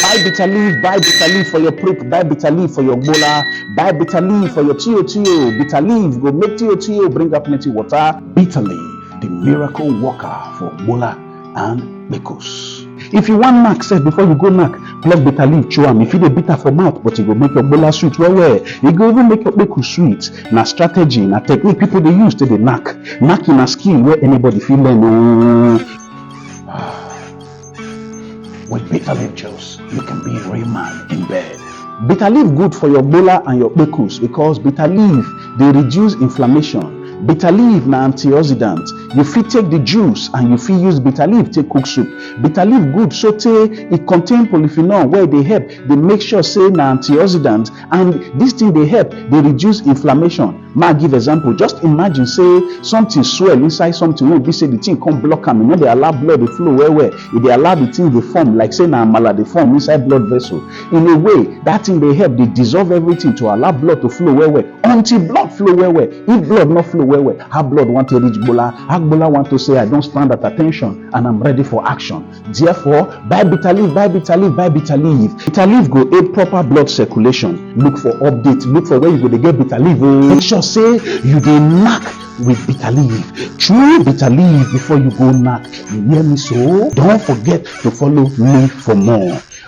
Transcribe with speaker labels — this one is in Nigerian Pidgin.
Speaker 1: Buy bitter leaf for your prick, buy bitter leaf for your gbola, buy bitter leaf for your tio. Bitter leaf go make tio bring up plenty water. Bitter leaf, the miracle worker for gbola and bekos. If you want knack sef before you go knack, pluck bitter leaf chew am. If you dey bitter for mouth, but e go make your gbola sweet well. E go even make your beku sweet. Na strategy, na technique people dey use to dey knack. Knacking na skill where anybody fit learn. With bitter leaf juice, you can be a real man in bed. Bitter leaf good for your gbola and your bekus because bitter leaf dey reduce inflammation. Bitter leaf na antioxidant. You fit take the juice and you fit use bitter leaf take cook soup. Bitter leaf good sotey e contain polyphenol wey dey help dey make sure say na antioxidant, and this thing dey help dey reduce inflammation. Ma give example, just imagine say something swell inside something wey be say the thing come block am, e no dey allow blood dey flow well. E dey allow the thing dey form like say na amala dey form inside blood vessel. In a way, that thing dey help dey dissolve everything to allow blood to flow well until blood flow well. If blood no flow well, how blood want to reach gbola? How gbola want to say I don stand at attention and I'm ready for action? Therefore, buy bitter leaf. Bitter leaf go aid proper blood circulation. Look for updates, look for where you go dey get bitter leaf. Make sure say you dey knack with bitter leaf. Chew bitter leaf before you go knack. You hear me so? Don't forget to follow me for more.